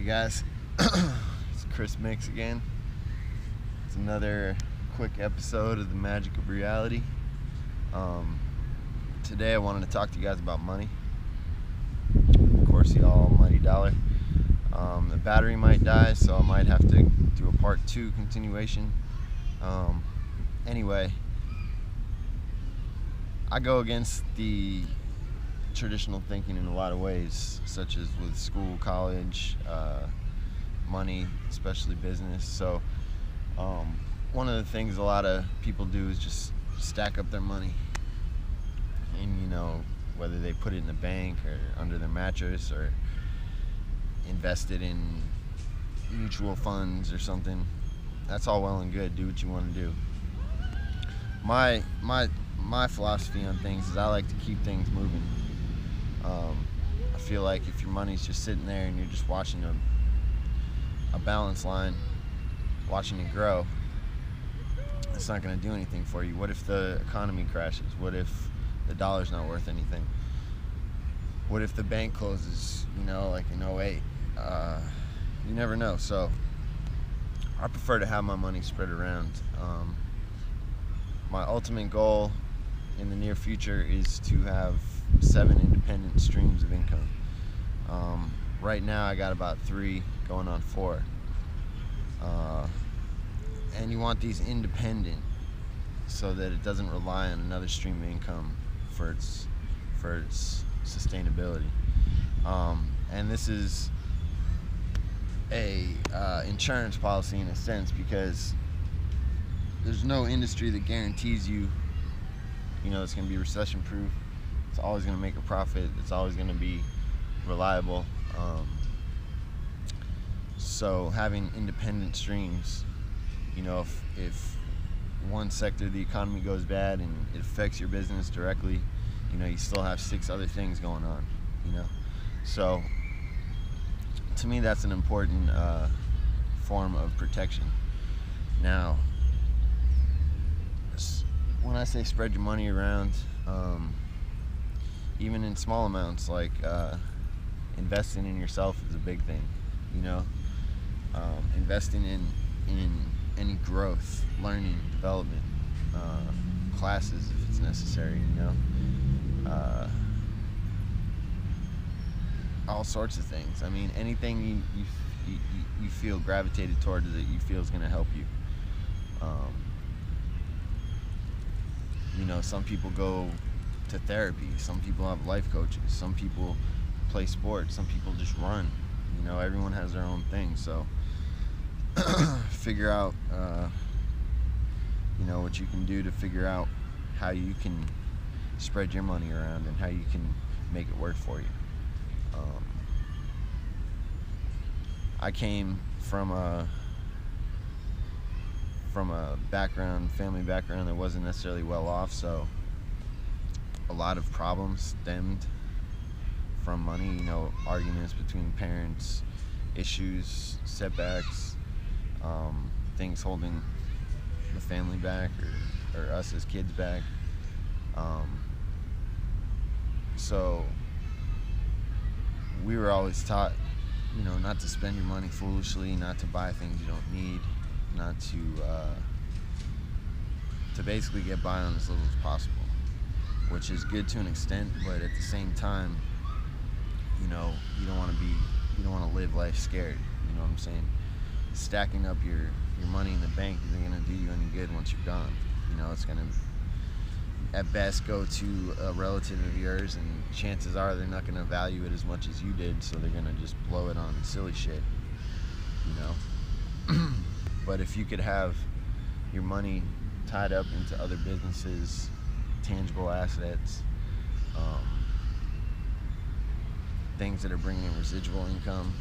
Guys, it's Cmixx again. It's another quick episode of the magic of reality. Today I wanted to talk to you guys about money. Of course, the almighty dollar. The battery might die, so I might have to do a part 2 continuation. Anyway, I go against the traditional thinking in a lot of ways, such as with school, college, money, especially business. So one of the things a lot of people do is just stack up their money, and whether they put it in the bank or under their mattress or invest it in mutual funds or something. That's all well and good. Do what you want to do. My philosophy on things is I like to keep things moving. I feel like if your money's just sitting there and you're just watching a balance line, watching it grow, it's not going to do anything for you. What if the economy crashes? What if the dollar's not worth anything? What if the bank closes, like in 08? You never know. So I prefer to have my money spread around. My ultimate goal in the near future is to have 7 independent streams of income. Right now I got about 3 going on 4. And you want these independent so that it doesn't rely on another stream of income for its sustainability. And this is a insurance policy in a sense, because there's no industry that guarantees you it's going to be recession proof. It's always going to make a profit. It's always going to be reliable. So having independent streams, if one sector of the economy goes bad and it affects your business directly, you still have 6 other things going on, So to me, that's an important form of protection. Now, when I say spread your money around, even in small amounts, like investing in yourself is a big thing. Investing in any growth, learning, development, classes if it's necessary. All sorts of things. I mean, anything you feel gravitated toward that you feel is going to help you. Some people go to therapy. Some people have life coaches. Some people play sports. Some people just run. Everyone has their own thing. So figure out, what you can do to figure out how you can spread your money around and how you can make it work for you. I came from a family background that wasn't necessarily well off, so a lot of problems stemmed from money, arguments between parents, issues, setbacks, things holding the family back or us as kids back. So we were always taught, not to spend your money foolishly, not to buy things you don't need, not to basically get by on as little as possible, which is good to an extent, but at the same time, you don't want to live life scared. You know what I'm saying? Stacking up your money in the bank isn't going to do you any good once you're gone. It's going to, at best, go to a relative of yours, and chances are they're not going to value it as much as you did, so they're going to just blow it on silly shit. But if you could have your money tied up into other businesses, tangible assets, things that are bringing in residual income,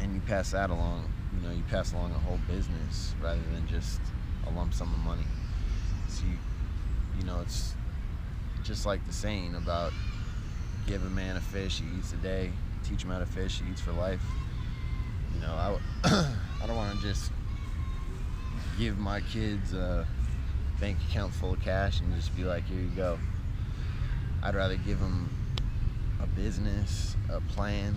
and you pass that along, you pass along a whole business rather than just a lump sum of money. So it's just like the saying about give a man a fish, he eats a day. Teach him how to fish, he eats for life. I don't want to just give my kids a bank account full of cash and just be like, here you go. I'd rather give them a business, a plan,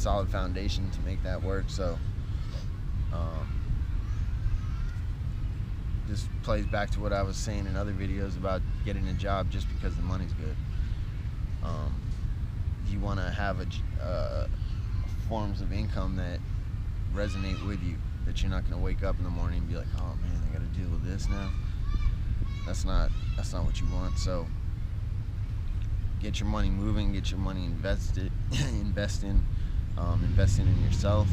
solid foundation to make that work. So this plays back to what I was saying in other videos about getting a job just because the money's good. You want to have forms of income that resonate with you, that you're not going to wake up in the morning and be like, oh man, I got to deal with this now. That's not what you want. So get your money moving, get your money invested, investing in yourself,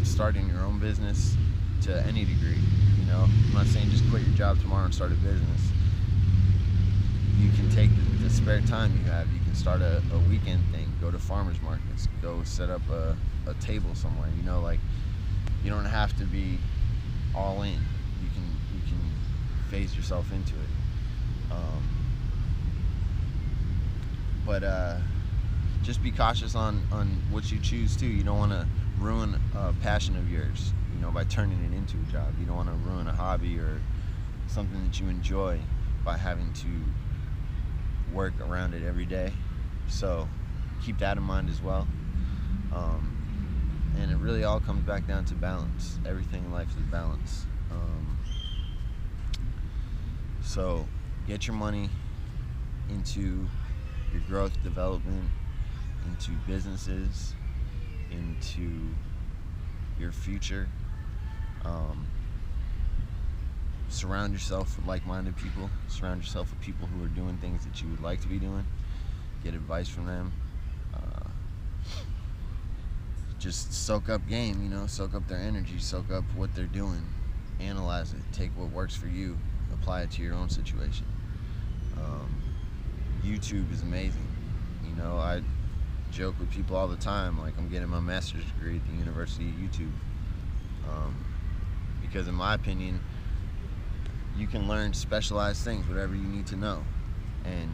starting your own business to any degree. You know, I'm not saying just quit your job tomorrow and start a business. You can take the spare time you have. You can start a weekend thing, go to farmers markets, go set up a table somewhere. You know, like, you don't have to be all in. You can phase yourself into it. But just be cautious on what you choose too. You don't want to ruin a passion of yours, you know, by turning it into a job. You don't want to ruin a hobby or something that you enjoy by having to work around it every day. So keep that in mind as well. And it really all comes back down to balance. Everything in life is balance. So get your money into your growth, development, into businesses, into your future. Surround yourself with like-minded people. Surround yourself with people who are doing things that you would like to be doing. Get advice from them. Just soak up game, you know, soak up their energy, soak up what they're doing, analyze it, take what works for you, apply it to your own situation. YouTube is amazing. You know, I joke with people all the time, like, I'm getting my master's degree at the University of YouTube. Because in my opinion, you can learn specialized things, whatever you need to know. And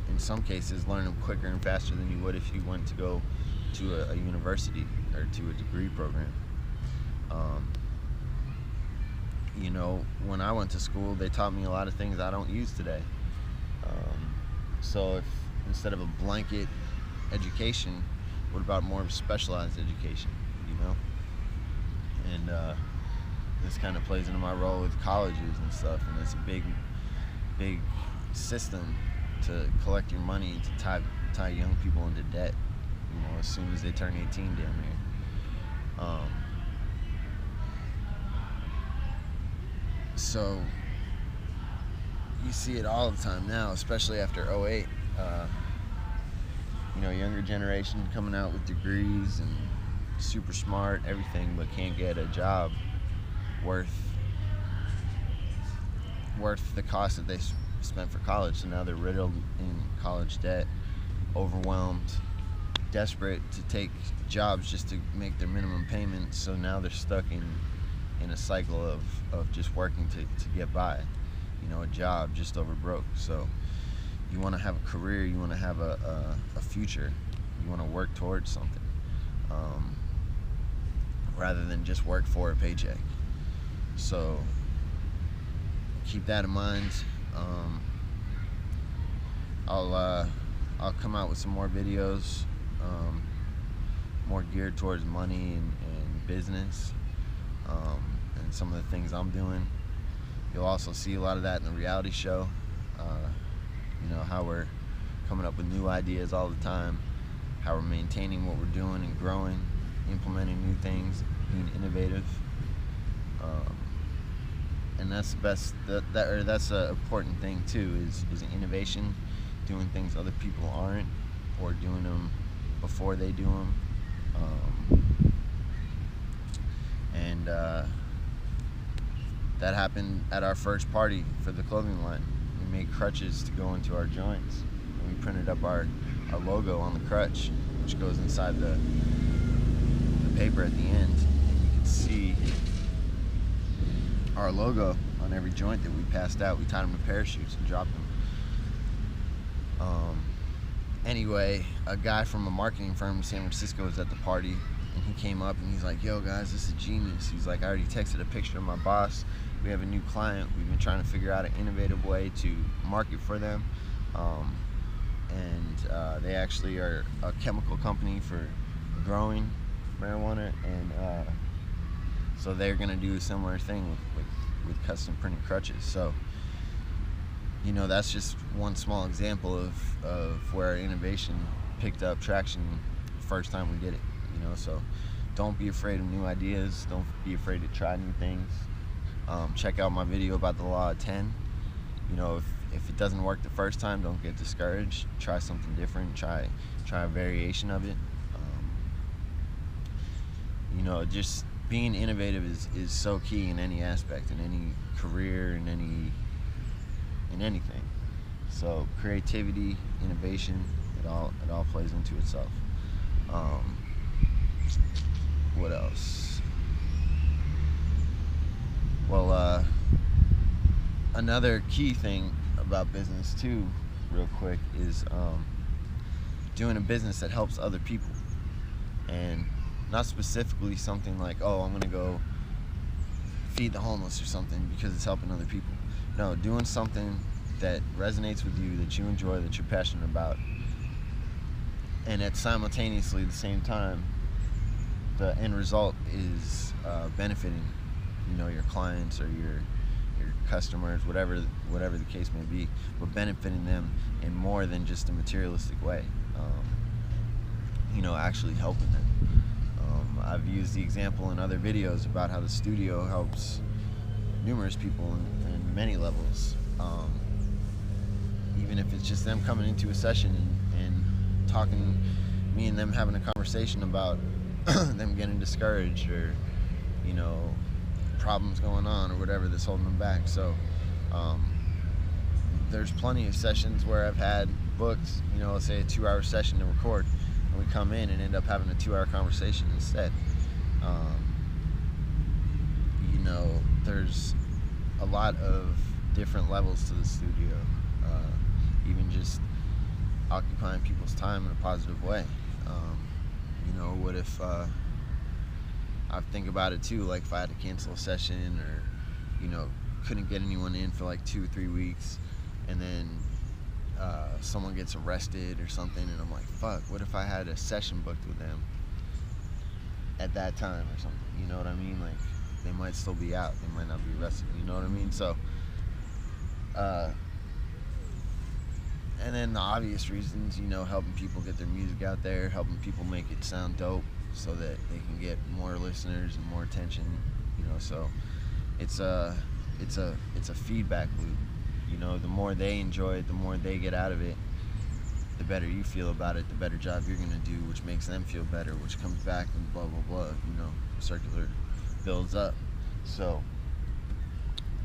in some cases, learn them quicker and faster than you would if you went to go to a university or to a degree program. You know, when I went to school, they taught me a lot of things I don't use today. So if instead of a blanket education, what about more of a specialized education, you know? And this kind of plays into my role with colleges and stuff, and it's a big system to collect your money and to tie young people into debt, you know, as soon as they turn 18 down here. So you see it all the time now, especially after 08. You know, younger generation coming out with degrees and super smart, everything, but can't get a job worth the cost that they spent for college. So now they're riddled in college debt, overwhelmed, desperate to take jobs just to make their minimum payments. So now they're stuck in a cycle of just working to get by, you know, a job just over broke. So you want to have a career, you want to have a future, you want to work towards something, rather than just work for a paycheck. So keep that in mind. I'll come out with some more videos, more geared towards money and business, and some of the things I'm doing. You'll also see a lot of that in the reality show. You know, how we're coming up with new ideas all the time, how we're maintaining what we're doing and growing, implementing new things, being innovative. And that's the best. That's an important thing too. Is innovation, doing things other people aren't, or doing them before they do them. And that happened at our first party for the clothing line. We made crutches to go into our joints, and we printed up our logo on the crutch, which goes inside the paper at the end, and you can see our logo on every joint that we passed out. We tied them to parachutes and dropped them. Anyway, a guy from a marketing firm in San Francisco was at the party, and he came up and he's like, "Yo guys, this is genius." He's like, "I already texted a picture of my boss. We have a new client. We've been trying to figure out an innovative way to market for them, and They actually are a chemical company for growing marijuana, and so they're going to do a similar thing with custom printed crutches. So, you know, that's just one small example of where our innovation picked up traction the first time we did it. You know, so don't be afraid of new ideas. Don't be afraid to try new things. Check out my video about the law of 10. You know, if it doesn't work the first time, don't get discouraged. Try something different. Try a variation of it. You know, just being innovative is so key in any aspect, in any career, in anything. So creativity, innovation, it all plays into itself. What else? Well, another key thing about business too, real quick, is doing a business that helps other people, and not specifically something like, oh, I'm gonna go feed the homeless or something because it's helping other people. No, doing something that resonates with you, that you enjoy, that you're passionate about, and at simultaneously the same time, the end result is benefiting, you know, your clients or your customers, whatever the case may be, but benefiting them in more than just a materialistic way. You know, actually helping them. I've used the example in other videos about how the studio helps numerous people in many levels. Even if it's just them coming into a session and talking, me and them having a conversation about them getting discouraged, or, you know, problems going on or whatever that's holding them back. So there's plenty of sessions where I've had booked, you know, let's say a 2-hour session to record, and we come in and end up having a 2-hour conversation instead. You know, there's a lot of different levels to the studio, even just occupying people's time in a positive way. You know, what if I think about it too, like if I had to cancel a session, or, you know, couldn't get anyone in for like 2 or 3 weeks, and then someone gets arrested or something, and I'm like, fuck, what if I had a session booked with them at that time or something? You know what I mean? Like, they might still be out, they might not be arrested, you know what I mean? So and then the obvious reasons, you know, helping people get their music out there, helping people make it sound dope so that they can get more listeners and more attention, you know. So it's a feedback loop. You know, the more they enjoy it, the more they get out of it, the better you feel about it, the better job you're gonna do, which makes them feel better, which comes back and blah blah blah, you know, circular builds up. So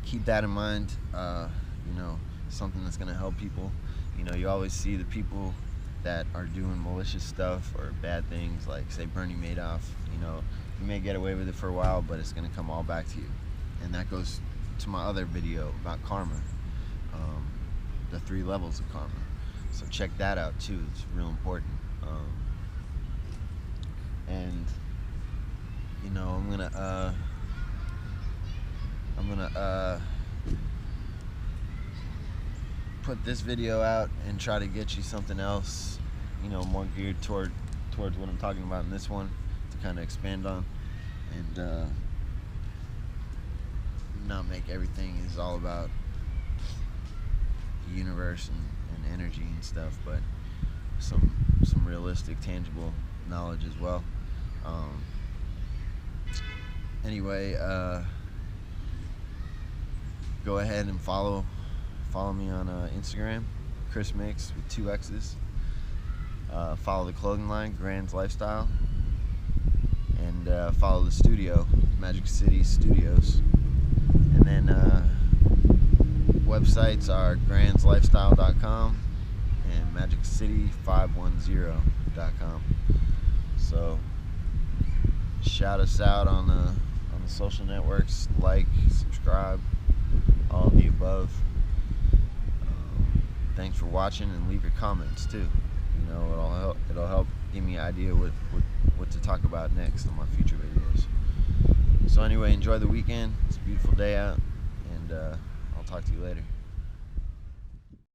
keep that in mind. You know, something that's gonna help people. You know, you always see the people that are doing malicious stuff or bad things, like say Bernie Madoff. You know, you may get away with it for a while, but it's gonna come all back to you. And that goes to my other video about karma, the 3 levels of karma. So check that out too. It's real important. And you know, I'm gonna put this video out and try to get you something else, you know, more geared towards what I'm talking about in this one, to kind of expand on, and not make everything is all about the universe and energy and stuff, but some realistic, tangible knowledge as well. Anyway, go ahead and follow me on Instagram, Cmixx with 2 X's. Follow the clothing line, Grand's Lifestyle, and follow the studio, Magic City Studios. And then websites are grandslifestyle.com and magiccity510.com. So shout us out on the social networks, like, subscribe, all of the above. Thanks for watching, and leave your comments too. You know, it'll help give me an idea what to talk about next on my future videos. So anyway, enjoy the weekend. It's a beautiful day out, and I'll talk to you later.